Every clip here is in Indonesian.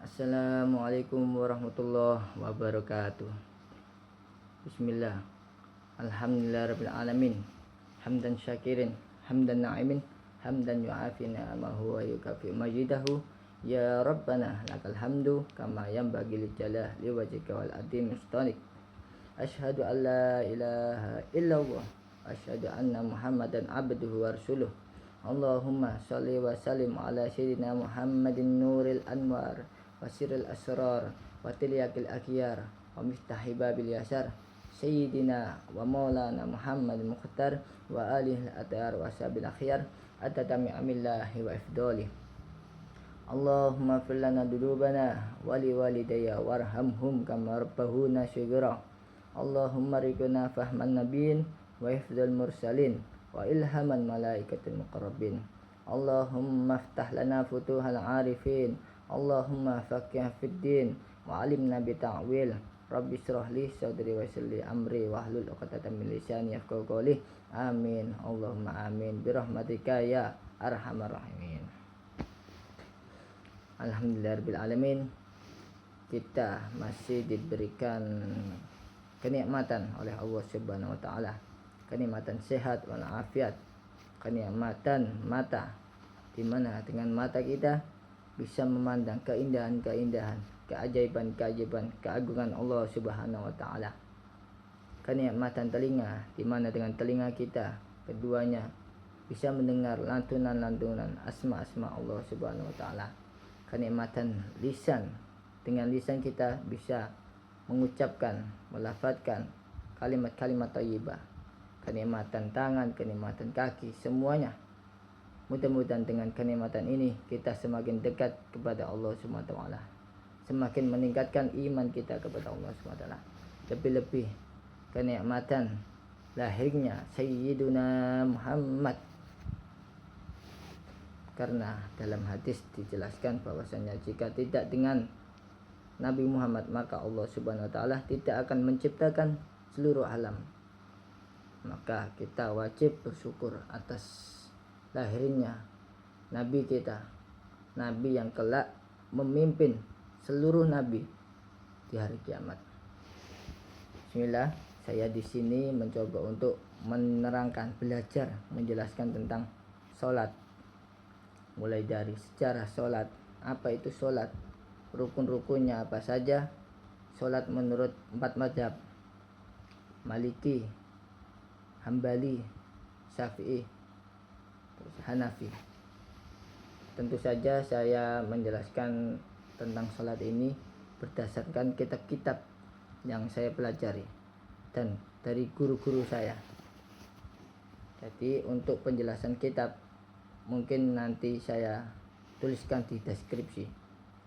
Assalamualaikum warahmatullahi wabarakatuh. Bismillah. Alhamdulillah rabbil alamin. Hamdan syakirin, hamdan na'imin, hamdan yu'afi ni'amahu wa yukafi majidahu. Ya Rabbana lakal hamdu kama yanbaghi li jalali wajhika wal azim sultanik. Asyhadu an la ilaha illallah, asyhadu anna Muhammadan abduhu wa rasuluh. Allahumma shalli wa sallim ala sayyidina Muhammadin nuril anwar wa sirril asrar wa tilyaqil akhyar wa miftahi babil yasar sayyidina wa maulana Muhammad mukhtar wa alihi al-athar wa sabil akhyar atadami amillahi wa ifdali. Allahumma fir lana dunubana wa li walidayya warhamhum kama rabbahuna shighra. Allahumma rikuna fahman nabiyyin wa hifdzal mursalin wa ilhaman malaikatil muqarrabin. Allahumma iftah lana futuhal arifin. Allahumma faqih fid din wa alimna bi ta'wil. Rabbi shrah li sadri wa yassir li amri wahlul 'uqdatam min lisani yafqahu qawli. Amin. Allahumma amin bi rahmatika ya arhamar rahimin. Alhamdulillahirabbil alamin. Kita masih diberikan kenikmatan oleh Allah Subhanahu wa taala. Kenikmatan sehat wal afiat. Kenikmatan mata, di mana dengan mata kita bisa memandang keindahan-keindahan, keajaiban-keajaiban, keagungan Allah Subhanahu wa taala. Kenikmatan telinga, di mana dengan telinga kita keduanya bisa mendengar lantunan-lantunan asma-asma Allah Subhanahu wa taala. Kenikmatan lisan, dengan lisan kita bisa mengucapkan, melafadzkan kalimat-kalimat thayyibah. Kenikmatan tangan, kenikmatan kaki, semuanya. Mudah-mudahan dengan kenikmatan ini kita semakin dekat kepada Allah Subhanahu wa taala. Semakin meningkatkan iman kita kepada Allah Subhanahu wa taala. Lebih-lebih kenikmatan lahirnya Sayyiduna Muhammad. Karena dalam hadis dijelaskan bahwasanya jika tidak dengan Nabi Muhammad maka Allah Subhanahu wa taala tidak akan menciptakan seluruh alam. Maka kita wajib bersyukur atas lahirnya Nabi kita, Nabi yang kelak memimpin seluruh Nabi di hari kiamat. Bismillah, saya di sini mencoba untuk menerangkan, belajar, menjelaskan tentang sholat. Mulai dari sejarah sholat, apa itu sholat, rukun-rukunnya apa saja, sholat menurut 4 mazhab, Maliki, Hambali, Syafi'i, Hanafi. Tentu saja saya menjelaskan tentang sholat ini berdasarkan kitab-kitab yang saya pelajari dan dari guru-guru saya. Jadi untuk penjelasan kitab mungkin nanti saya tuliskan di deskripsi.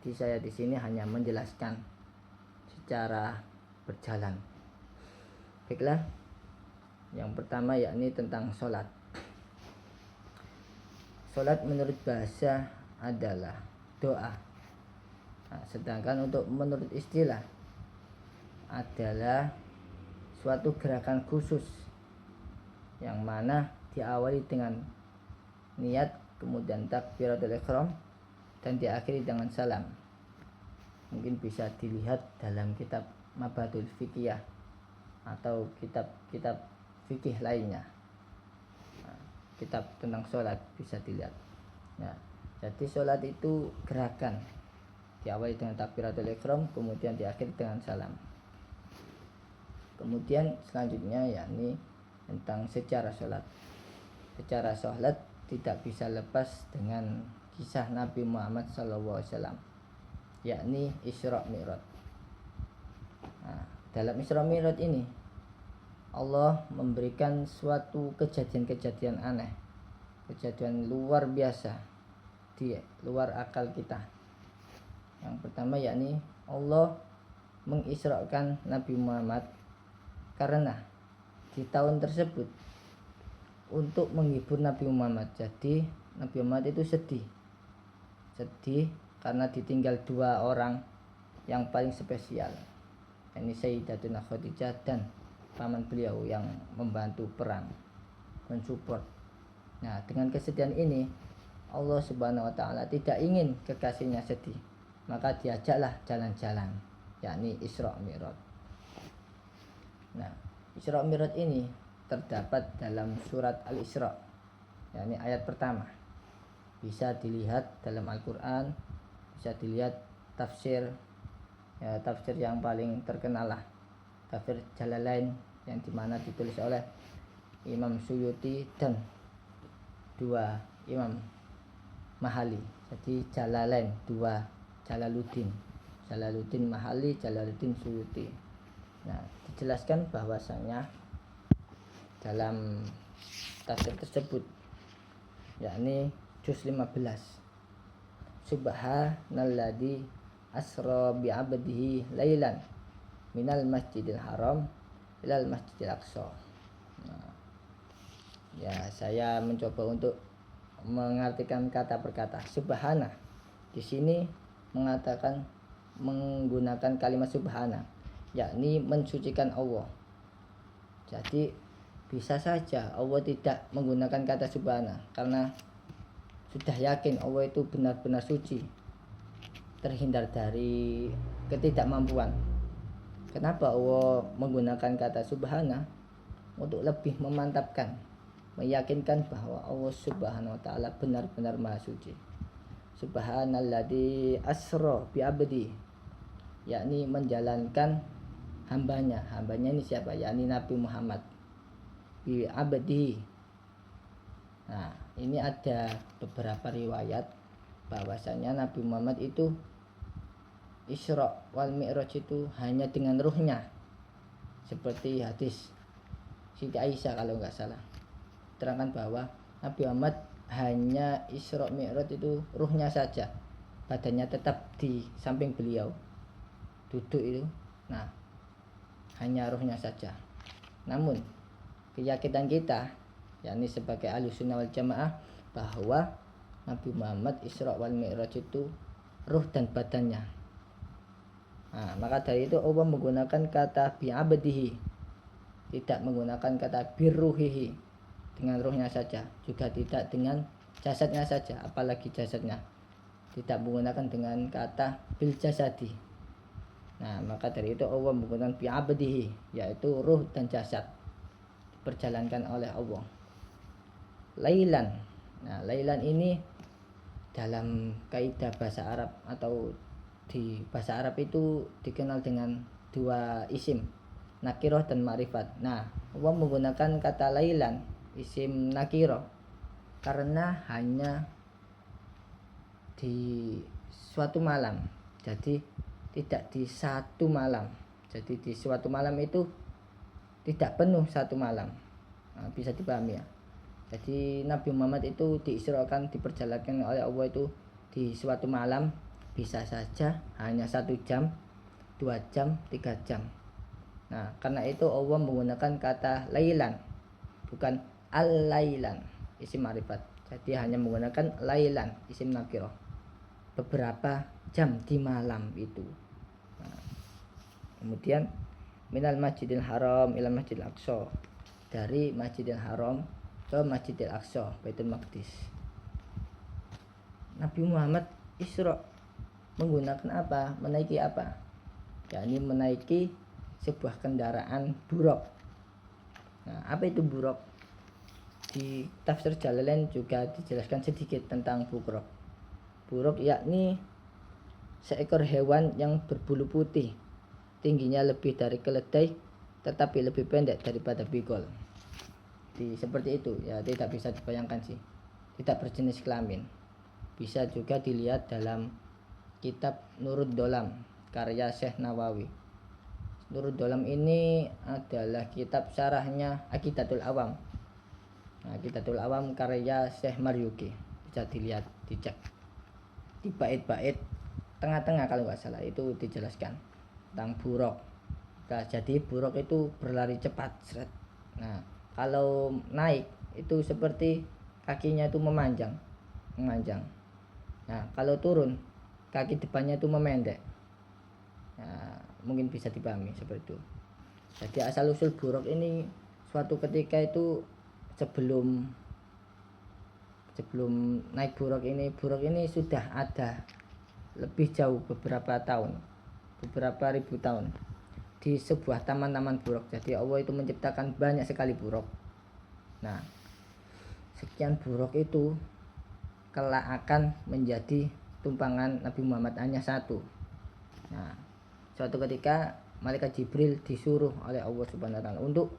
Jadi saya di sini hanya menjelaskan secara berjalan. Baiklah, yang pertama yakni tentang sholat. Sholat menurut bahasa adalah doa. Nah, sedangkan untuk menurut istilah adalah suatu gerakan khusus yang mana diawali dengan niat, kemudian takbiratul ihram dan diakhiri dengan salam. Mungkin bisa dilihat dalam kitab Mabhatul Fiqhiyah atau kitab-kitab fikih lainnya. Kitab tentang sholat bisa dilihat. Nah, jadi sholat itu gerakan diawali dengan takbiratul ihram, kemudian diakhiri dengan salam. Kemudian selanjutnya yakni tentang sejarah sholat. Sejarah sholat tidak bisa lepas dengan kisah Nabi Muhammad SAW, yakni Isra Mi'raj. Nah, dalam Isra Mi'raj ini Allah memberikan suatu kejadian-kejadian aneh, kejadian luar biasa, di luar akal kita. Yang pertama yakni Allah mengisrakan Nabi Muhammad karena di tahun tersebut untuk menghibur Nabi Muhammad. Jadi Nabi Muhammad itu sedih karena ditinggal 2 orang yang paling spesial, yakni Sayyidatuna Khadijah dan paman beliau yang membantu perang, mensupport. Nah, dengan kesedihan ini Allah Subhanahu wa taala tidak ingin kekasihnya sedih. maka diajaklah jalan-jalan, yakni Isra Mi'raj. Nah, Isra Mi'raj ini terdapat dalam surat Al-Isra, yakni ayat pertama. Bisa dilihat dalam Al-Quran, bisa dilihat tafsir, ya, tafsir yang paling terkenal lah, tafsir Jalalain, yang dimana ditulis oleh Imam Suyuti dan dua Imam Mahali. Jadi Jalalain, dua Jalaluddin Mahali, Jalaluddin Suyuti. Nah, dijelaskan bahwasanya dalam tafsir tersebut, yakni juz 15, Subhanalladzi asra bi'abdihi lailan minal masjidil haram ilal masjidil aqsa. Nah, ya, saya mencoba untuk mengartikan kata per kata. Subhana di sini menggunakan kalimat subhana, yakni mensucikan Allah. Jadi bisa saja Allah tidak menggunakan kata subhana karena sudah yakin Allah itu benar-benar suci, terhindar dari ketidakmampuan. Kenapa Allah menggunakan kata subhana? Untuk lebih memantapkan, meyakinkan bahwa Allah Subhanahu wa taala benar-benar maha suci. Subhanalladzi asra bi abdi, yakni menjalankan hambanya. Hambanya ini siapa? Yakni Nabi Muhammad. Bi abdi. Nah, ini ada beberapa riwayat bahwasanya Nabi Muhammad itu Isra wal Mi'raj itu hanya dengan ruhnya, seperti hadis Siti Aisyah kalau nggak salah, terangkan bahwa Nabi Muhammad hanya Isra Mi'raj itu ruhnya saja, badannya tetap di samping beliau duduk itu. Nah, hanya ruhnya saja. Namun keyakinan kita, yakni sebagai Ahlussunnah wal Jamaah, bahwa Nabi Muhammad Isra wal Mi'raj itu ruh dan badannya. Nah, maka dari itu Allah menggunakan kata bi'abdihi, tidak menggunakan kata birruhihi, dengan ruhnya saja, juga tidak dengan jasadnya saja, apalagi jasadnya tidak menggunakan dengan kata bil jasadi. Nah, maka dari itu Allah menggunakan bi'abdihi, yaitu ruh dan jasad diperjalankan oleh Allah. Lailan. Nah, lailan ini dalam kaidah bahasa Arab atau di bahasa Arab itu dikenal dengan dua isim, nakiroh dan ma'rifat. Nah, Allah menggunakan kata lailan, isim nakiroh, karena hanya di suatu malam. Jadi tidak di satu malam. Jadi di suatu malam itu tidak penuh satu malam. Nah, bisa dipahami ya. Jadi Nabi Muhammad itu diisrakan, diperjalankan oleh Allah itu di suatu malam, bisa saja hanya 1 jam, 2 jam, 3 jam. Nah, karena itu Allah menggunakan kata lailan, bukan al-lailan, isim ma'rifat. Jadi hanya menggunakan lailan, isim nakirah, beberapa jam di malam itu. Nah, kemudian minal masjidil haram ilal masjidil aqsa, dari masjidil haram ke masjidil aqsa, Baitul Maqdis. Nabi Muhammad Isra menggunakan apa? Menaiki apa? Yakni menaiki sebuah kendaraan buruk. Nah, apa itu buruk? Di tafsir Jalalain juga dijelaskan sedikit tentang buruk. Buruk yakni seekor hewan yang berbulu putih, tingginya lebih dari keledai tetapi lebih pendek daripada bigol. Seperti itu ya, tidak bisa dibayangkan sih, tidak berjenis kelamin. Bisa juga dilihat dalam kitab Nurud Dolam karya Syekh Nawawi. Nurud Dolam ini adalah kitab syarahnya Aqidatul Awam. Nah, Aqidatul Awam karya Syekh Maryuki, bisa dilihat, dicek di bait-bait tengah-tengah kalau nggak salah itu dijelaskan tentang buruk. Nah, jadi buruk itu berlari cepat, seret. Nah, kalau naik itu seperti kakinya itu memanjang. Nah, kalau turun kaki depannya itu memendek. Nah, mungkin bisa dipahami seperti itu. Jadi asal usul buruk ini suatu ketika itu sebelum naik buruk ini sudah ada lebih jauh beberapa ribu tahun di sebuah taman-taman buruk. Jadi Allah itu menciptakan banyak sekali buruk. Nah, sekian buruk itu kelak akan menjadi tumpangan Nabi Muhammad hanya satu. Nah, suatu ketika malaikat Jibril disuruh oleh Allah Subhanahu wa taala untuk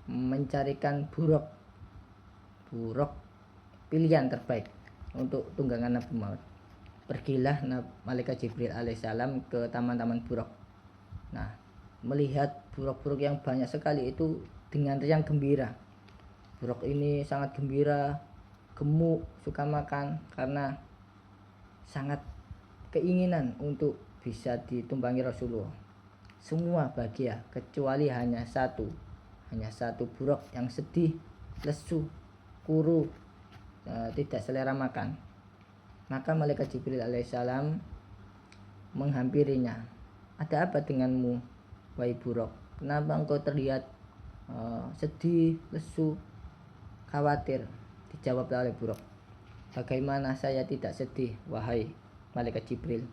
mencarikan buruk pilihan terbaik untuk tunggangan Nabi Muhammad. Pergilah malaikat Jibril alaihissalam ke taman-taman buruk. Nah, melihat buruk-buruk yang banyak sekali itu dengan riang gembira. Buruk ini sangat gembira, gemuk, suka makan karena sangat keinginan untuk bisa ditumpangi Rasulullah. Semua bahagia kecuali hanya satu buruk yang sedih, lesu, kuru, tidak selera makan. Maka malaikat Jibril alaihissalam menghampirinya. Ada apa denganmu, wahai buruk? Kenapa engkau terlihat sedih, lesu, khawatir? Dijawablah oleh buruk, bagaimana saya tidak sedih, wahai malaikat Jibril?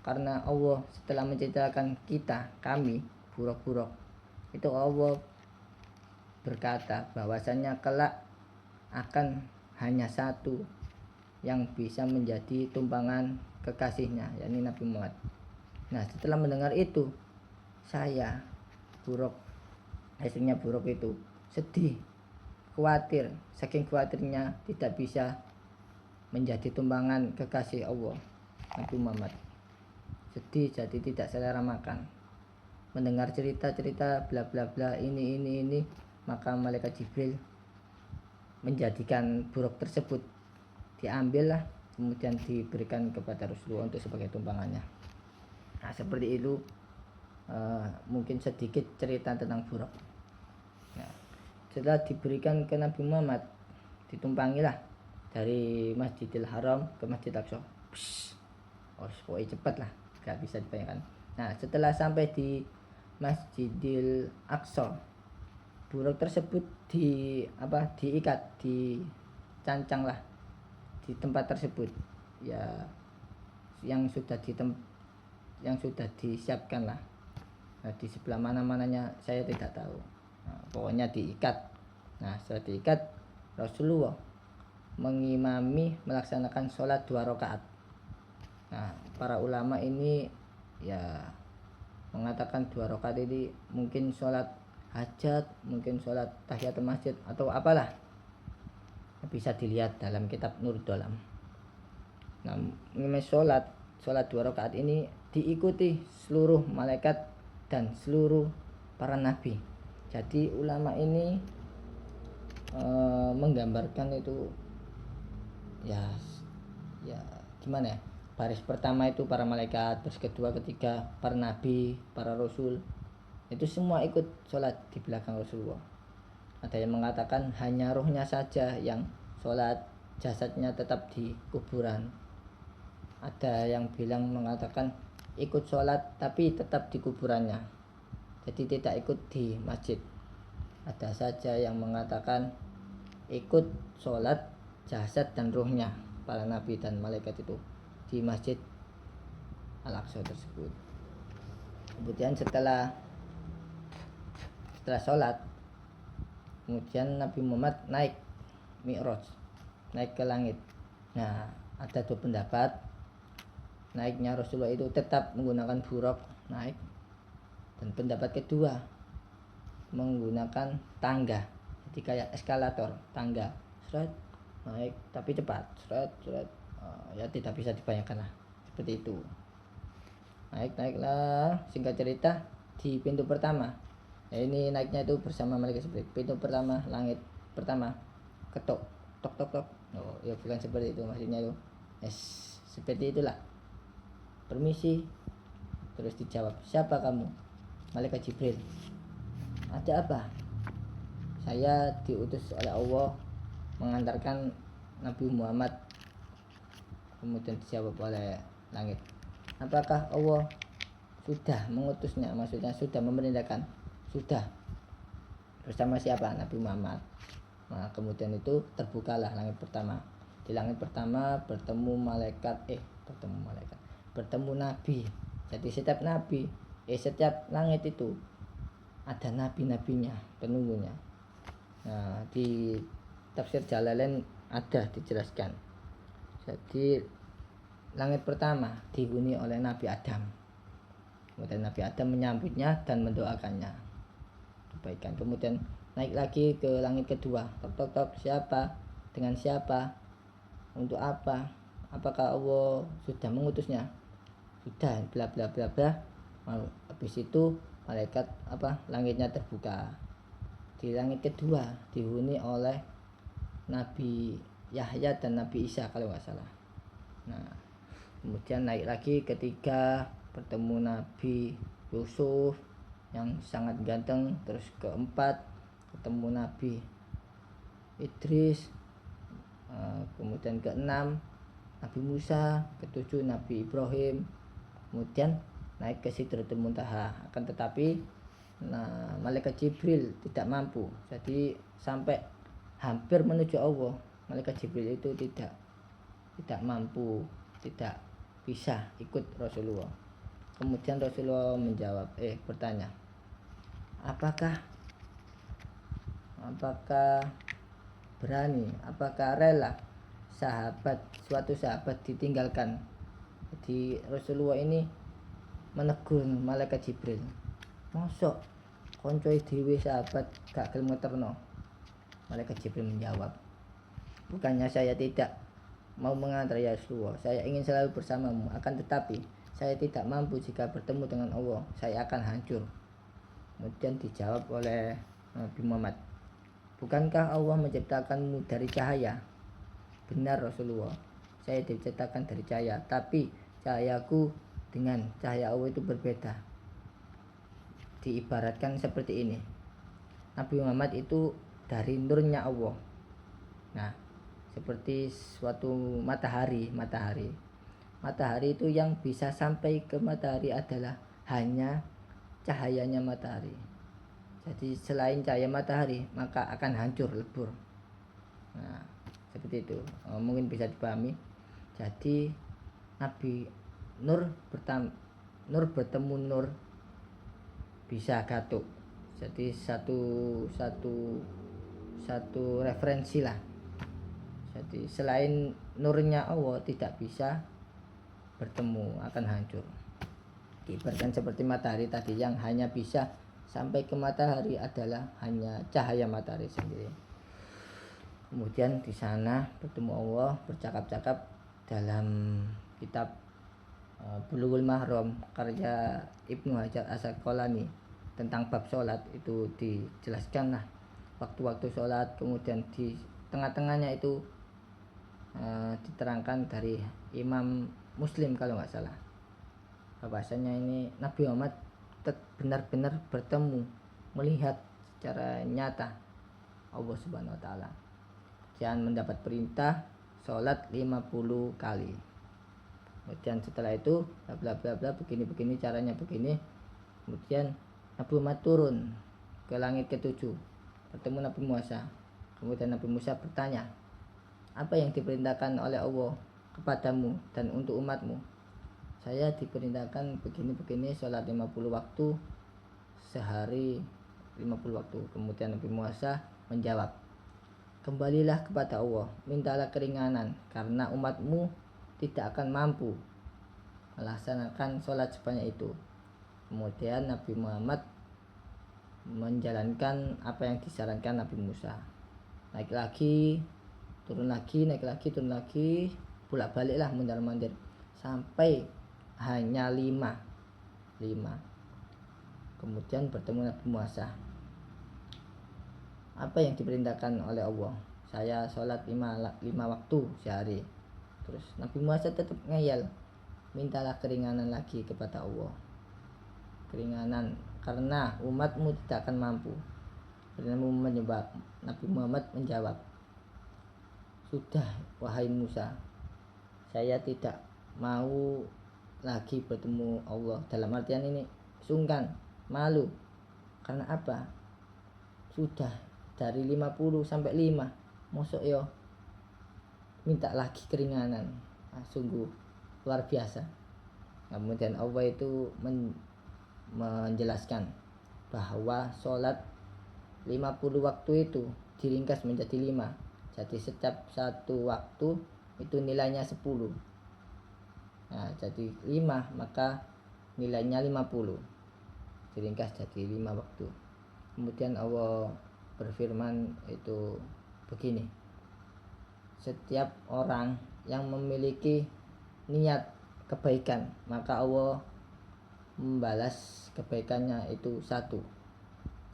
Karena Allah setelah menciptakan kami buruk-buruk, itu Allah berkata bahwasanya kelak akan hanya satu yang bisa menjadi tumpangan kekasihnya, yakni Nabi Muhammad. Nah, setelah mendengar itu, saya hasilnya buruk itu sedih, khawatir, saking khawatirnya tidak bisa menjadi tumpangan kekasih Allah, Nabi Muhammad. Sedih jadi tidak selera makan. Mendengar cerita-cerita bla bla bla ini, maka malaikat Jibril menjadikan buruk tersebut diambillah, kemudian diberikan kepada Rasulullah untuk sebagai tumpangannya. Nah, seperti itu mungkin sedikit cerita tentang buruk. Nah, setelah diberikan ke Nabi Muhammad, ditumpangilah dari Masjidil Haram ke Masjid Aqsa. Pokoknya cepat lah, gak bisa dibayangkan. Nah, setelah sampai di Masjidil Aqsa, buruk tersebut diikat, dicancang lah di tempat tersebut, ya yang sudah disiapkan lah. Nah, di sebelah mananya saya tidak tahu. Nah, pokoknya diikat. Nah, setelah diikat, Rasulullah mengimami melaksanakan sholat 2 rakaat. Nah, para ulama ini ya mengatakan 2 rakaat ini mungkin sholat hajat, mungkin sholat tahiyatul masjid atau apalah, bisa dilihat dalam kitab Nur Dolam. Nah, sholat 2 rakaat ini diikuti seluruh malaikat dan seluruh para nabi. Jadi ulama ini menggambarkan itu ya gimana ya, baris pertama itu para malaikat, baris kedua, ketiga para nabi, para rasul, itu semua ikut sholat di belakang Rasulullah. Ada yang mengatakan hanya rohnya saja yang sholat, jasadnya tetap di kuburan. Ada yang mengatakan ikut sholat tapi tetap di kuburannya, jadi tidak ikut di masjid. Ada saja yang mengatakan ikut sholat jasad dan rohnya para nabi dan malaikat itu di Masjid Al-Aqsa tersebut. Kemudian setelah sholat, kemudian Nabi Muhammad naik Mi'raj, naik ke langit. Nah, ada 2 pendapat. Naiknya Rasulullah itu tetap menggunakan buraq naik, dan pendapat kedua menggunakan tangga, jadi kayak eskalator, tangga, seret, naik tapi cepat, seret, ya tidak bisa dibayangkan lah, seperti itu. Naiklah, singkat cerita di pintu pertama. Ya, ini naiknya itu bersama malaikat Jibril. Pintu pertama, langit pertama, ketok, tok tok tok. Oh, ya bukan seperti itu maksudnya itu. Seperti itulah. Permisi. Terus dijawab, siapa kamu? Malaikat Jibril. Ada apa? Saya diutus oleh Allah mengantarkan Nabi Muhammad. Kemudian dijawab oleh langit, apakah Allah sudah mengutusnya? Maksudnya sudah memerintahkan? Sudah. Bersama siapa? Nabi Muhammad. Nah, kemudian itu terbukalah langit pertama. Di langit pertama bertemu bertemu malaikat, bertemu nabi. Jadi setiap nabi, setiap langit itu ada nabi-nabinya, penunggunya. Nah, di tafsir Jalalain ada dijelaskan. Jadi langit pertama dihuni oleh Nabi Adam. Kemudian Nabi Adam menyambutnya dan mendoakannya kebaikan. Kemudian naik lagi ke langit kedua. Tok tok tok, siapa? Dengan siapa? Untuk apa? Apakah Allah sudah mengutusnya? Sudah, bla bla bla bla. Habis itu malaikat langitnya terbuka. Di langit kedua dihuni oleh Nabi Yahya dan Nabi Isa kalau nggak salah. Nah, kemudian naik lagi ketiga bertemu Nabi Yusuf yang sangat ganteng. Terus keempat ketemu Nabi Idris. Kemudian keenam Nabi Musa, ketujuh Nabi Ibrahim. Kemudian naik ke Sidratul Muntaha. Akan tetapi malaikat Jibril tidak mampu. Jadi sampai hampir menuju Allah, malaikat Jibril itu tidak mampu, tidak bisa ikut Rasulullah. Kemudian Rasulullah bertanya, apakah berani, apakah rela suatu sahabat ditinggalkan? Jadi Rasulullah ini menegur malaikat Jibril, mosok koncoe dhewe sahabat gak gelem ngeterno. Malaikat Jibril menjawab, bukannya saya tidak mau mengantar ya Rasulullah, saya ingin selalu bersamamu, akan tetapi saya tidak mampu jika bertemu dengan Allah, saya akan hancur. Kemudian dijawab oleh Nabi Muhammad, bukankah Allah menciptakanmu dari cahaya? Benar Rasulullah, saya diciptakan dari cahaya, tapi cahayaku dengan cahaya Allah itu berbeda. Diibaratkan seperti ini, Nabi Muhammad itu dari nurnya Allah. Nah, seperti suatu matahari itu yang bisa sampai ke matahari adalah hanya cahayanya matahari. Jadi selain cahaya matahari maka akan hancur, lebur. Nah, seperti itu. Mungkin bisa dipahami. Jadi Nabi Nur bertemu Nur bisa gatuk. Jadi satu referensi lah. Jadi selain nurnya Allah tidak bisa bertemu, akan hancur. Diibaratkan seperti matahari tadi yang hanya bisa sampai ke matahari adalah hanya cahaya matahari sendiri. Kemudian di sana bertemu Allah, bercakap-cakap dalam kitab Bulughul Mahram karya Ibnu Hajar Asqalani tentang bab sholat itu dijelaskan lah waktu-waktu sholat. Kemudian di tengah-tengahnya itu diterangkan dari Imam Muslim kalau nggak salah, bahwasanya ini Nabi Muhammad benar-benar bertemu, melihat secara nyata Allah Subhanahu wa taala. Jangan mendapat perintah sholat 50 kali. Kemudian setelah itu bla bla bla begini caranya begini. Kemudian Nabi Muhammad turun ke langit ketujuh, bertemu Nabi Musa. Kemudian Nabi Musa bertanya, apa yang diperintahkan oleh Allah kepadamu dan untuk umatmu? Saya diperintahkan begini sholat 50 waktu, sehari 50 waktu. Kemudian Nabi Musa menjawab, kembalilah kepada Allah, mintalah keringanan karena umatmu tidak akan mampu melaksanakan sholat sebanyak itu. Kemudian Nabi Muhammad menjalankan apa yang disarankan Nabi Musa. Naik lagi, turun lagi, naik lagi, turun lagi, bolak-balik lah mondar-mandir sampai hanya 5. Kemudian bertemu Nabi Musa. Apa yang diperintahkan oleh Allah? Saya sholat 5 waktu sehari. Terus Nabi Musa tetap ngeyel, mintalah keringanan lagi kepada Allah, keringanan karena umatmu tidak akan mampu. Nabi Muhammad menjawab, sudah wahai Musa, saya tidak mau lagi bertemu Allah. Dalam artian ini sungkan, malu. Karena apa? Sudah dari 50 sampai 5, mosok yo minta lagi keringanan. Sungguh luar biasa. Kemudian Allah itu menjelaskan bahwa sholat 50 waktu itu diringkas menjadi 5. Jadi setiap satu waktu itu nilainya 10. Nah, jadi 5 maka nilainya 50. Diringkas jadi 5 waktu. Kemudian Allah berfirman itu begini. Setiap orang yang memiliki niat kebaikan, maka Allah membalas kebaikannya itu 1.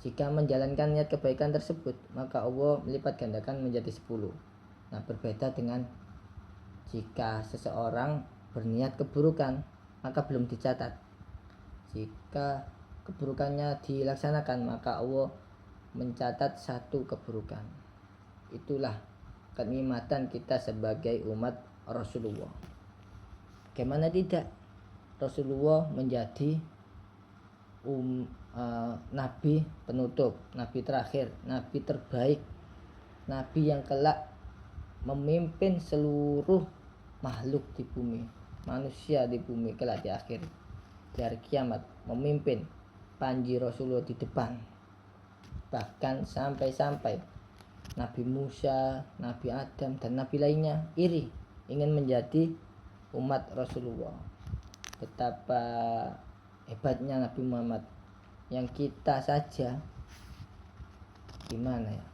Jika menjalankan niat kebaikan tersebut, maka Allah melipat gandakan menjadi 10. Nah, berbeda dengan jika seseorang berniat keburukan, maka belum dicatat. Jika keburukannya dilaksanakan, maka Allah mencatat 1 keburukan. Itulah kenikmatan kita sebagai umat Rasulullah. Bagaimana tidak? Rasulullah menjadi nabi penutup, nabi terakhir, nabi terbaik, nabi yang kelak memimpin seluruh makhluk di bumi, manusia di bumi kelak di akhir di hari kiamat, memimpin. Panji Rasulullah di depan. Bahkan sampai-sampai Nabi Musa, Nabi Adam dan nabi lainnya iri ingin menjadi umat Rasulullah. Betapa hebatnya Nabi Muhammad, yang kita saja gimana ya,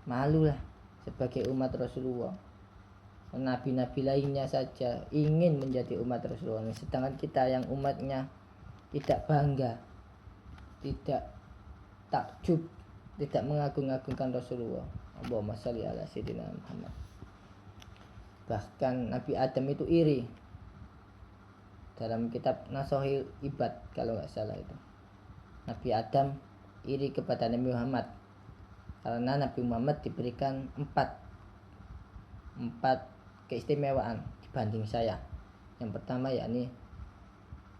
malulah sebagai umat Rasulullah. Nabi-nabi lainnya saja ingin menjadi umat Rasulullah, sedangkan kita yang umatnya tidak bangga, tidak takjub, tidak mengagung-agungkan Rasulullah. Allahumma sholli ala sayyidina Muhammad. Bahkan Nabi Adam itu iri. Dalam kitab Nasuhul Ibad kalau nggak salah itu, Nabi Adam iri kepada Nabi Muhammad karena Nabi Muhammad diberikan 4 keistimewaan dibanding saya. Yang pertama yakni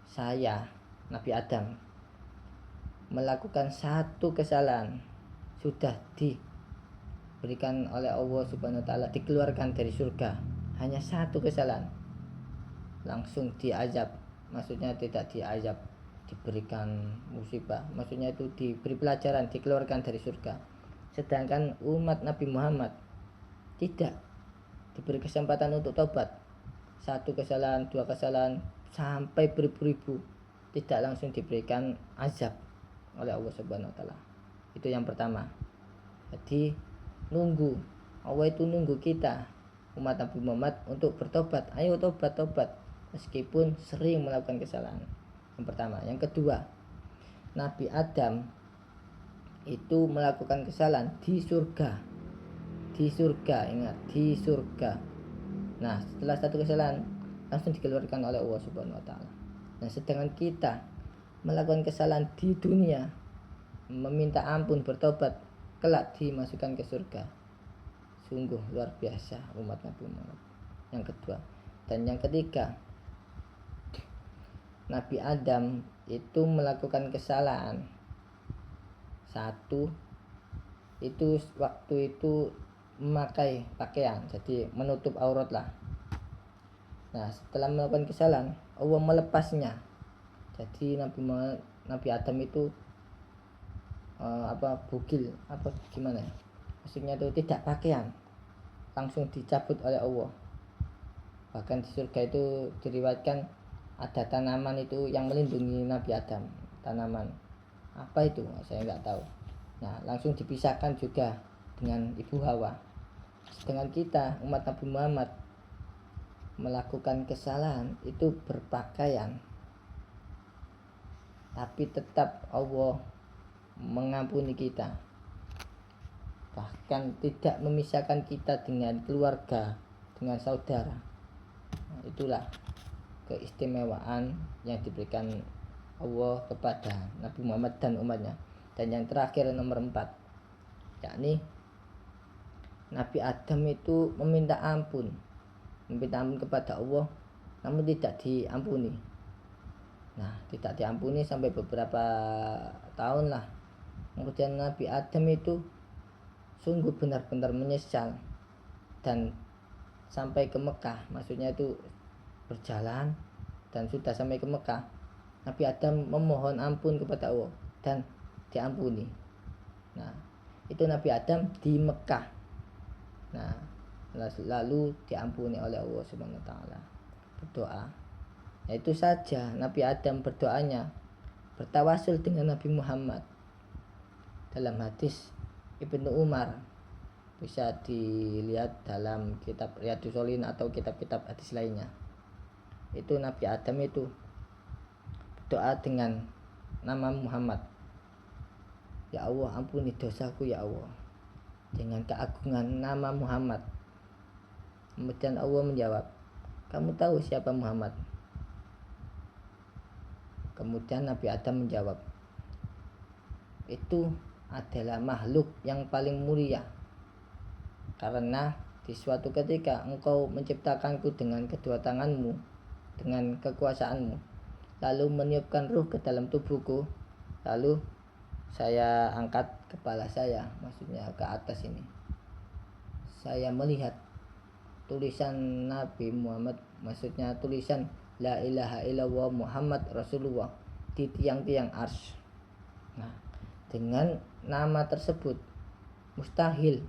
saya, Nabi Adam, melakukan 1 kesalahan sudah diberikan oleh Allah Subhanahu wa taala, dikeluarkan dari surga. Hanya 1 kesalahan langsung diazab. Maksudnya tidak diazab, diberikan musibah, maksudnya itu diberi pelajaran, dikeluarkan dari surga. Sedangkan umat Nabi Muhammad tidak diberi kesempatan untuk tobat. 1 kesalahan, 2 kesalahan, sampai beribu-ribu, tidak langsung diberikan azab oleh Allah Subhanahu wa taala. Itu yang pertama. Jadi nunggu, Allah itu nunggu kita umat Nabi Muhammad untuk bertobat. Ayo tobat meskipun sering melakukan kesalahan. Yang pertama. Yang kedua, Nabi Adam itu melakukan kesalahan di surga. Ingat, di surga. Nah, setelah 1 kesalahan langsung dikeluarkan oleh Allah Subhanahu wa taala. Nah, sedangkan kita melakukan kesalahan di dunia, meminta ampun, bertobat, kelak dimasukkan ke surga. Sungguh luar biasa umat Nabi Muhammad. Yang kedua. Dan yang ketiga, Nabi Adam itu melakukan kesalahan 1, itu waktu itu memakai pakaian, jadi menutup aurat lah. Nah, setelah melakukan kesalahan, Allah melepasnya. Jadi Nabi Adam itu bugil, gimana ya? Maksudnya itu tidak pakaian, langsung dicabut oleh Allah. Bahkan di surga itu diriwayatkan ada tanaman itu yang melindungi Nabi Adam. Tanaman apa itu? Saya nggak tahu. Nah, langsung dipisahkan juga dengan Ibu Hawa. Sedangkan kita umat Nabi Muhammad melakukan kesalahan itu berpakaian, tapi tetap Allah mengampuni kita, bahkan tidak memisahkan kita dengan keluarga, dengan saudara. Nah, itulah keistimewaan yang diberikan Allah kepada Nabi Muhammad dan umatnya. Dan yang terakhir nomor 4, yakni Nabi Adam itu meminta ampun kepada Allah, namun tidak diampuni. Nah, tidak diampuni sampai beberapa tahun lah. Kemudian Nabi Adam itu sungguh benar-benar menyesal dan sampai ke Mekah, maksudnya itu berjalan dan sudah sampai ke Mekah, Nabi Adam memohon ampun kepada Allah dan diampuni. Nah, itu Nabi Adam di Mekah. Nah, lalu diampuni oleh Allah Subhanahu wa taala. Berdoa. Ya, itu saja Nabi Adam berdoanya bertawasul dengan Nabi Muhammad. Dalam hadis Ibnu Umar, bisa dilihat dalam kitab Riyadhus Shalihin atau kitab-kitab hadis lainnya. Itu Nabi Adam itu berdoa dengan nama Muhammad. Ya Allah, ampuni dosaku ya Allah, dengan keagungan nama Muhammad. Kemudian Allah menjawab, kamu tahu siapa Muhammad? Kemudian Nabi Adam menjawab, itu adalah makhluk yang paling mulia, karena di suatu ketika engkau menciptakanku dengan kedua tanganmu, dengan kekuasaanmu, lalu meniupkan ruh ke dalam tubuhku, lalu saya angkat kepala saya, maksudnya ke atas ini, saya melihat tulisan Nabi Muhammad, maksudnya tulisan La ilaha illallah Muhammad Rasulullah di tiang-tiang arsy. Nah, dengan nama tersebut mustahil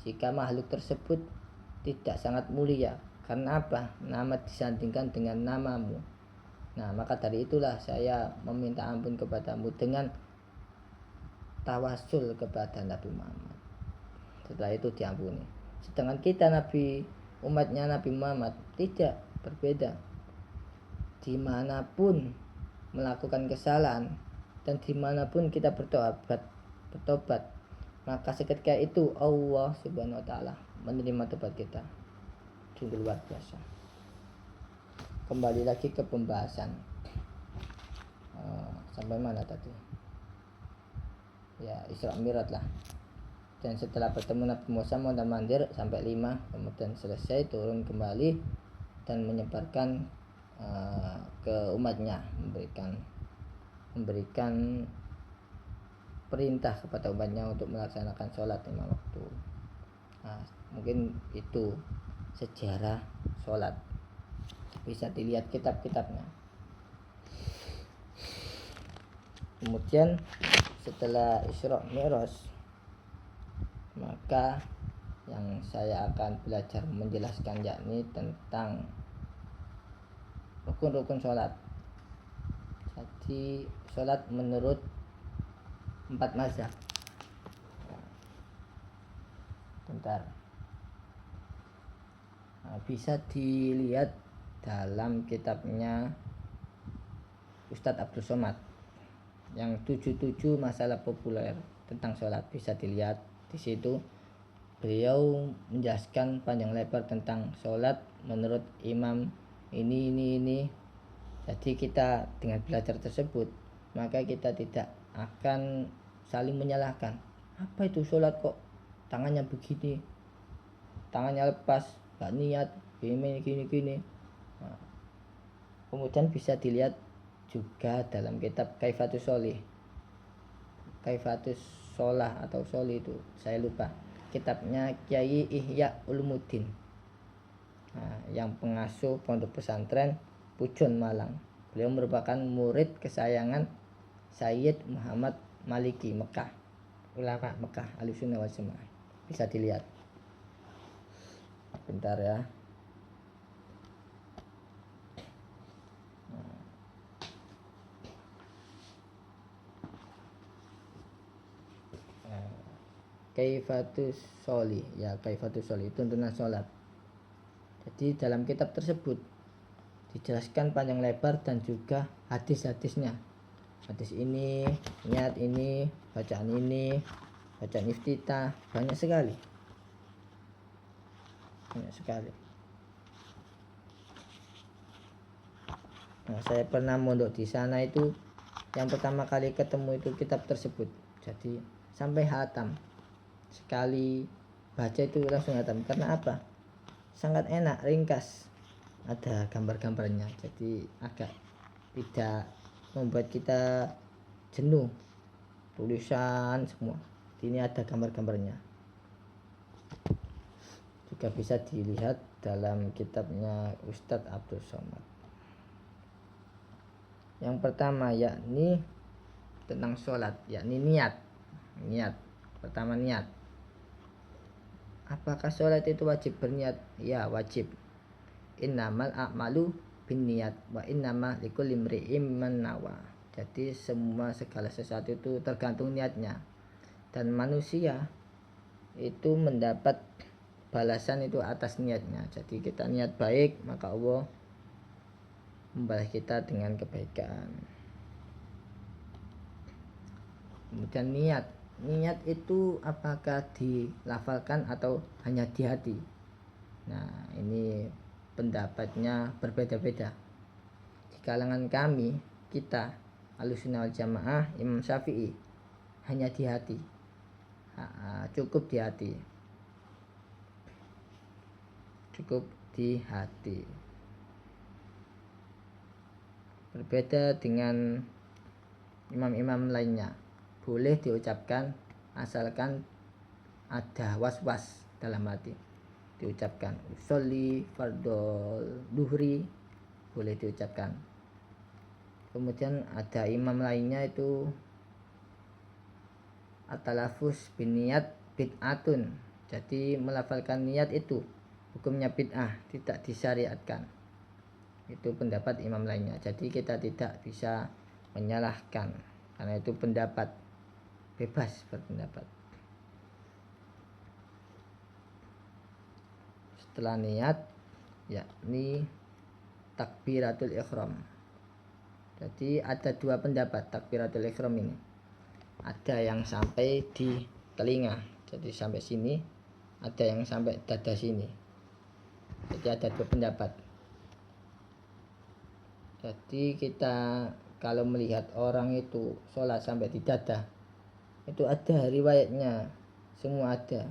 jika makhluk tersebut tidak sangat mulia. Karena apa? Nama disandingkan dengan namamu. Nah, maka dari itulah saya meminta ampun kepadamu dengan tawasul kepada Nabi Muhammad. Setelah itu diampuni. Sedangkan kita umatnya Nabi Muhammad tidak, berbeda. Dimanapun melakukan kesalahan dan dimanapun kita bertobat, maka seketika itu Allah Subhanahu wa taala menerima tobat kita. Sungguh luar biasa. Kembali lagi ke pembahasan. Sampai mana tadi? Ya, Isra Mi'raj lah. Dan setelah bertemu Nabi Musa mondar mandir sampai 5, kemudian selesai turun kembali dan menyebarkan ke umatnya, memberikan perintah kepada umatnya untuk melaksanakan sholat 5 waktu. Nah, mungkin itu sejarah sholat, bisa dilihat kitab-kitabnya. Kemudian setelah Isra Mi'raj, maka yang saya akan belajar menjelaskan yakni tentang rukun-rukun sholat. Jadi sholat menurut 4 mazhab. Bentar. Nah, bisa dilihat dalam kitabnya Ustadz Abdul Somad yang 77 masalah populer tentang sholat. Bisa dilihat di situ. Beliau menjelaskan panjang lebar tentang sholat menurut imam ini. Jadi kita dengan belajar tersebut, maka kita tidak akan saling menyalahkan. Apa itu sholat kok tangannya begini, tangannya lepas, gak niat, gini. Nah, kemudian bisa dilihat juga dalam kitab Kaifatus Sholih, Kaifatus Sholah atau Sholih itu saya lupa, kitabnya Kiai Ihya Ulumuddin, yang pengasuh pondok pesantren Pujon Malang. Beliau merupakan murid kesayangan Sayyid Muhammad Maliki Mekah, ulama Mekah Ahlussunnah wal Jamaah. Bisa dilihat. Bentar ya. Kaifatus Sholih, ya Kaifatus Sholih, tuntunan sholat. Jadi dalam kitab tersebut dijelaskan panjang lebar dan juga hadis-hadisnya. Hadis ini, niat ini, bacaan iftitah, banyak sekali. Nah, saya pernah mondok di sana itu, yang pertama kali ketemu itu kitab tersebut. Jadi sampai hatam. Sekali baca itu langsung hatam. Karena apa? Sangat enak, ringkas, ada gambar-gambarnya, jadi agak tidak membuat kita jenuh. Tulisan semua, ini ada gambar-gambarnya. juga bisa dilihat dalam kitabnya Ustadz Abdul Somad. Yang pertama yakni tentang sholat, yakni niat. Pertama niat. Apakah sholat itu wajib berniat? Ya, wajib. Innamal a'malu binniyat wa innama likulli imri'in man nawa. Jadi segala sesuatu itu tergantung niatnya. Dan manusia itu mendapat balasan itu atas niatnya. Jadi kita niat baik, maka Allah membalas kita dengan kebaikan. Kemudian niat itu apakah dilafalkan atau hanya di hati? Nah, ini pendapatnya berbeda-beda. Di kalangan kami, kita Ahlussunnah wal Jamaah, Imam Syafi'i, hanya di hati. Cukup di hati. Berbeda dengan imam-imam lainnya. Boleh diucapkan asalkan ada was-was dalam hati. Diucapkan usolli fardol duhri, boleh diucapkan. Kemudian ada imam lainnya itu at-talafuz bin niat bid'atun. Jadi melafalkan niat itu hukumnya bid'ah, tidak disyariatkan. Itu pendapat imam lainnya. Jadi kita tidak bisa menyalahkan karena itu pendapat, bebas berpendapat. Setelah niat yakni takbiratul ihram. Jadi ada dua pendapat takbiratul ihram ini. Ada yang sampai di telinga, jadi sampai sini. Ada yang sampai dada sini. Jadi ada dua pendapat. Jadi kita kalau melihat orang itu sholat sampai di dada, itu ada riwayatnya, semua ada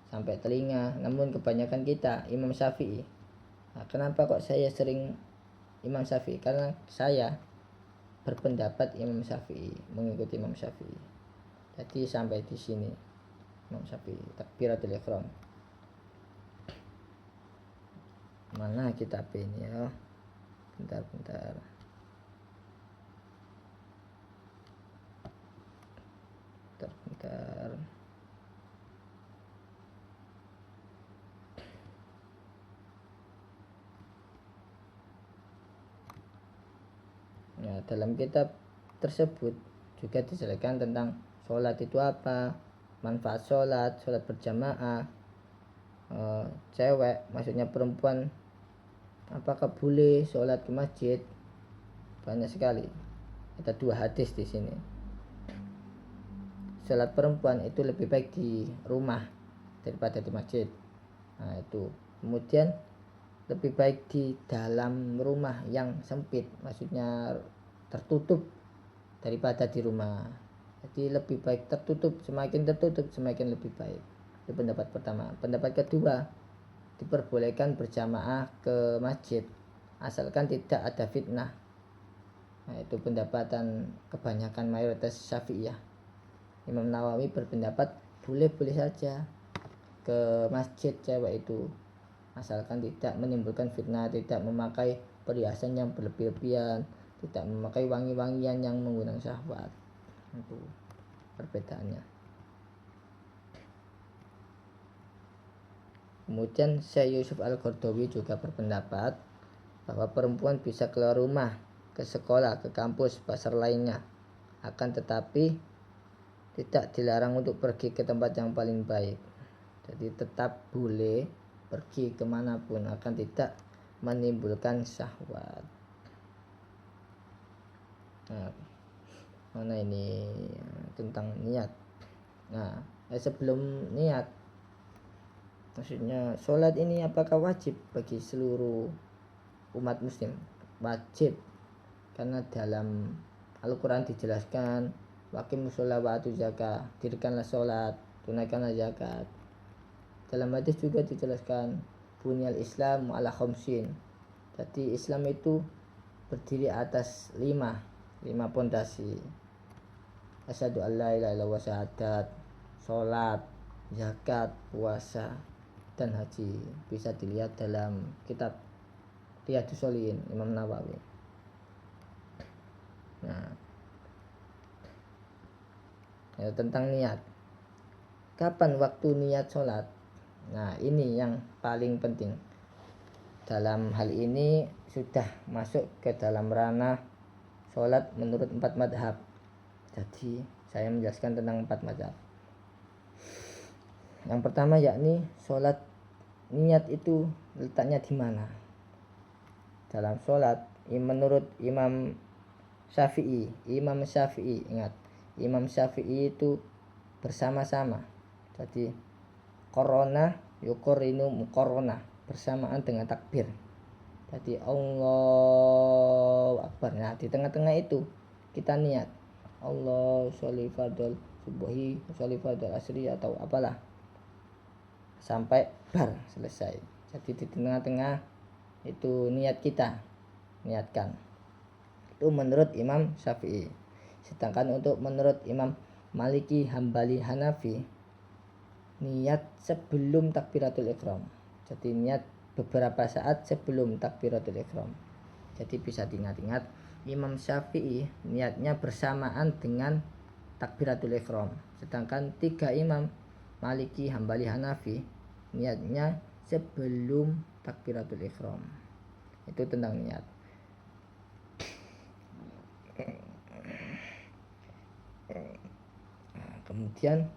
sampai telinga. Namun kebanyakan kita Imam Syafi'i. Nah, kenapa kok saya sering Imam Syafi'i? Karena saya berpendapat Imam Syafi'i, mengikuti Imam Syafi'i. Jadi sampai di sini Imam Syafi'i takbiratul ihram. Mana kitab ini ya? Bentar. Ya, dalam kitab tersebut juga dijelaskan tentang sholat itu apa, manfaat sholat berjamaah, cewek, maksudnya perempuan, apakah boleh sholat ke masjid. Banyak sekali. Ada dua hadis di sini. Sholat perempuan itu lebih baik di rumah daripada di masjid. Nah, itu. Kemudian lebih baik di dalam rumah yang sempit, maksudnya tertutup, daripada di rumah. Jadi lebih baik tertutup, semakin tertutup semakin lebih baik. Itu pendapat pertama. Pendapat kedua, diperbolehkan berjamaah ke masjid asalkan tidak ada fitnah. Nah, itu pendapatan kebanyakan mayoritas Syafi'iyah. Imam Nawawi berpendapat boleh-boleh saja ke masjid cewek itu asalkan tidak menimbulkan fitnah, tidak memakai perhiasan yang berlebihan, tidak memakai wangi-wangian yang mengundang syahwat. Itu perbedaannya. Kemudian Syekh Yusuf Al-Qaradawi juga berpendapat bahwa perempuan bisa keluar rumah, ke sekolah, ke kampus, pasar lainnya, akan tetapi tidak dilarang untuk pergi ke tempat yang paling baik. Jadi tetap boleh pergi kemanapun, akan tidak menimbulkan syahwat. Nah, mana ini tentang niat. Nah, sebelum niat, maksudnya sholat ini apakah wajib bagi seluruh umat muslim? Wajib, karena dalam Al-Quran dijelaskan waqimus sholat wa atuz zakah, dirikanlah sholat, tunaikanlah zakat. Dalam hadis juga dijelaskan bunyal Islam ala khamsin. Jadi Islam itu berdiri atas lima pondasi. Asyhadu alla ilaha illallah wa syahadat, salat, zakat, puasa. dan haji. Bisa dilihat dalam kitab Riyadhus Shalihin Imam Nawawi. Nah, ya, tentang niat. Kapan waktu niat sholat? Nah, ini yang paling penting. Dalam hal ini sudah masuk ke dalam ranah sholat menurut 4 madhab. Jadi saya menjelaskan tentang 4 madhab. Yang pertama yakni sholat niat itu letaknya di mana? Dalam sholat menurut Imam Syafi'i, ingat, Imam Syafi'i itu bersama-sama. Jadi korona yukorinu mukorona, bersamaan dengan takbir. Jadi Allahu Akbar. Nah, di tengah-tengah itu kita niat Allah sholli fardhu subuhi, sholli fardhu asri atau apalah sampai bar selesai. Jadi di tengah-tengah itu niat kita niatkan. Itu menurut Imam Syafi'i. Sedangkan untuk menurut Imam Maliki, Hambali, Hanafi, niat sebelum takbiratul ihram. Jadi niat beberapa saat sebelum takbiratul ihram. Jadi bisa diingat-ingat, Imam Syafi'i niatnya bersamaan dengan takbiratul ihram. Sedangkan 3 imam Maliki, Hambali, Hanafi niatnya sebelum takbiratul ihram. Itu tentang niat. Nah, kemudian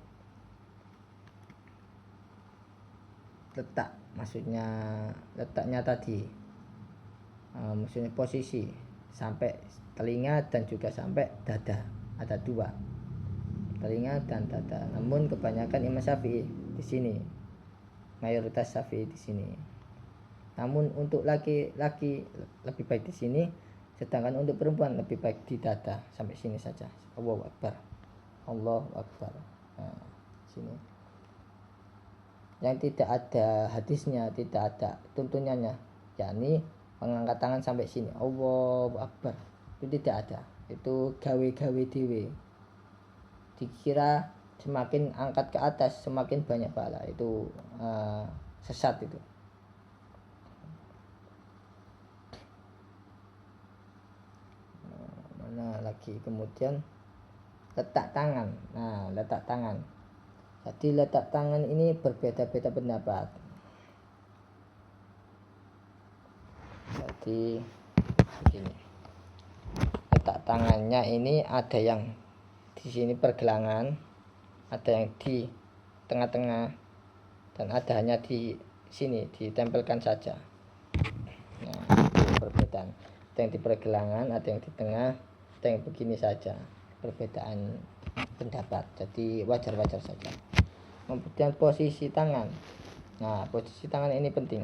letak, maksudnya letaknya tadi, maksudnya posisi sampai telinga dan juga sampai dada. Ada 2, telinga dan dada. Namun kebanyakan Imam Syafi'i di sini, mayoritas Syafi'i di sini. Namun untuk laki-laki lebih baik di sini, sedangkan untuk perempuan lebih baik di dada. Sampai sini saja. Allahu Akbar. Allahu Akbar. Nah, sini. Yang tidak ada hadisnya, tidak ada tuntunannya, yakni mengangkat tangan sampai sini. Allahu Akbar. Itu tidak ada. Itu gawe-gawe dewe. Dikira semakin angkat ke atas semakin banyak pahala. Itu sesat itu. Mana lagi? Kemudian letak tangan. Nah, letak tangan. Jadi letak tangan ini berbeda-beda pendapat. Jadi begini. Letak tangannya ini ada yang di sini pergelangan, ada yang di tengah-tengah, dan ada hanya di sini ditempelkan saja. Nah, itu perbedaan. Ada yang di pergelangan, ada yang di tengah, ada yang begini saja. Perbedaan pendapat. Jadi wajar-wajar saja. Kemudian posisi tangan. Nah, posisi tangan ini penting.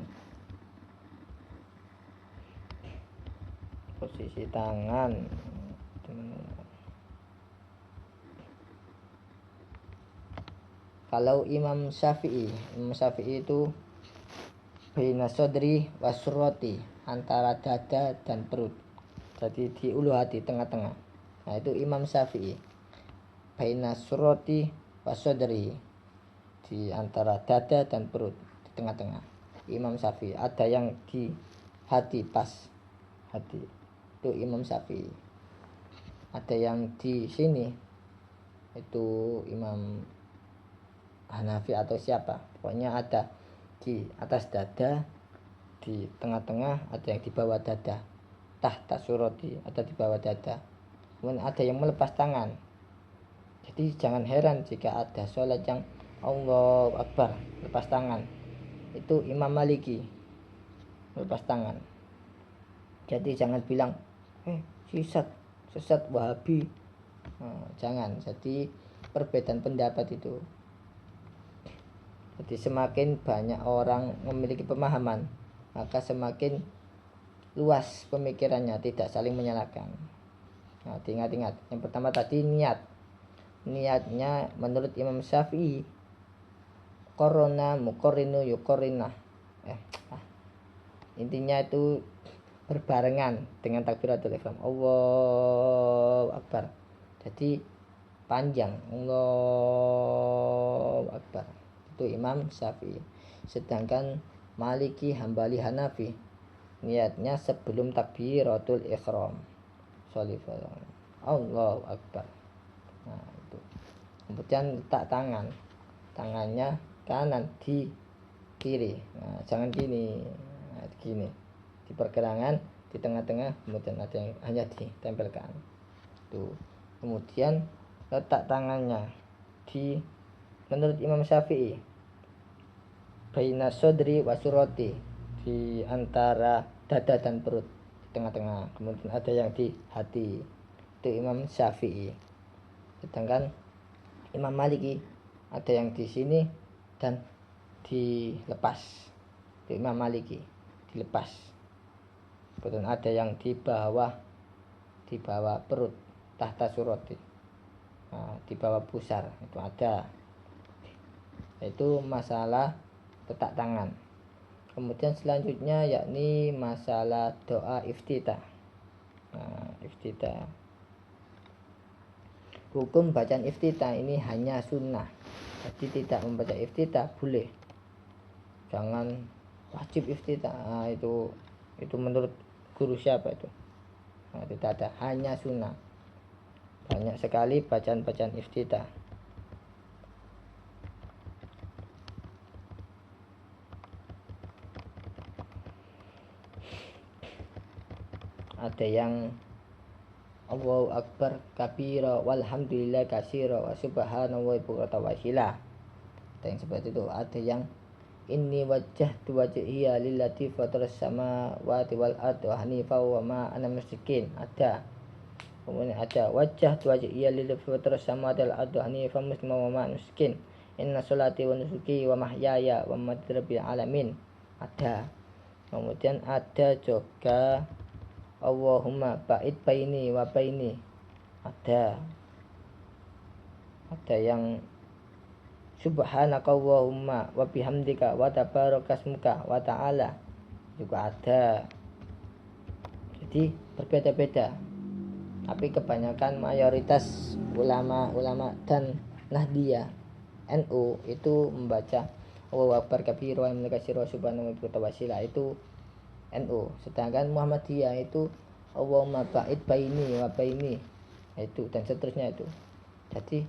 Posisi tangan. Kalau Imam Syafi'i itu baina sodri wasurroti, antara dada dan perut. Jadi di ulu hati tengah-tengah. Nah, itu Imam Syafi'i. Baina surroti wasodri, di antara dada dan perut, di tengah-tengah. Imam Syafi'i. Ada yang di hati, pas hati, itu Imam Syafi'i. Ada yang di sini, itu Imam Hanafi atau siapa. Pokoknya ada di atas dada, di tengah-tengah, ada yang di bawah dada. Tahta suroti, ada di bawah dada. Kemudian ada yang melepas tangan. Jadi jangan heran jika ada sholat yang Allahu Akbar lepas tangan. Itu Imam Maliki lepas tangan. Jadi jangan bilang sesat Wahabi. Jangan. Jadi perbedaan pendapat itu. Jadi semakin banyak orang memiliki pemahaman, maka semakin luas pemikirannya, tidak saling menyalahkan. Nah, ingat-ingat. Yang pertama tadi niat. Niatnya menurut Imam Syafi'i, korona mukorinu yukorina. Intinya itu berbarengan dengan takbiratul ihram. Allahu Akbar. Jadi panjang. Allahu Akbar. Itu Imam Syafi'i. Sedangkan Maliki, Hambali, Hanafi niatnya sebelum takbiratul ihram. Allahu Akbar. Nah, itu. Kemudian letak tangannya kanan di kiri. Nah, jangan gini. Nah, gini. Di pergelangan di tengah-tengah, kemudian ada yang hanya ditempelkan. Tuh. Kemudian letak tangannya di menurut Imam Syafi'i baina sodri wa surati, di antara dada dan perut, di tengah-tengah. Kemudian ada yang di hati, itu Imam Syafi'i. Sedangkan Imam Maliki ada yang di sini dan dilepas, itu Imam Maliki dilepas. Kemudian ada yang di bawah perut, tahta surati, nah, di bawah pusar, itu ada. Itu masalah letak tangan. Kemudian selanjutnya yakni masalah doa iftitah. Nah, iftitah. Hukum bacaan iftitah ini hanya sunnah. Jadi tidak membaca iftitah boleh. Jangan wajib iftitah. Nah, itu menurut guru siapa itu? Nah, tidak ada, hanya sunnah. Banyak sekali bacaan-bacaan iftitah. Ada yang Allahu Akbar kabira walhamdulillah katsira wa subhanallahi bukratan wa asila. Ada yang seperti itu. Ada yang inni wajjahtu wajhiya lillati fataras samawati wal ardi hanifan wa ma ana musyrikin. Ada. Kemudian ada wajjahtu wajhiya lillati fataras samawati wal ardi hanifan musliman wa ma ana musyrikin. Inna sholati wa nusuki wa mahyaya wa mamati rabbil alamin. Ada. Kemudian ada juga Allahumma ba'id baini wa baini. Ada yang subhanaka Allahumma wa bihamdika wa tabarakasmuka wa ta'ala juga ada. Jadi berbeda-beda. Tapi kebanyakan mayoritas ulama dan Nahdiyah NU itu membaca Allahu Akbar kabira wa hamdaka katsira subhanahu wa ta'ala, itu NU. Sedangkan Muhammadiyah itu Allahumma ba'id baini wa baini, itu dan seterusnya itu. Jadi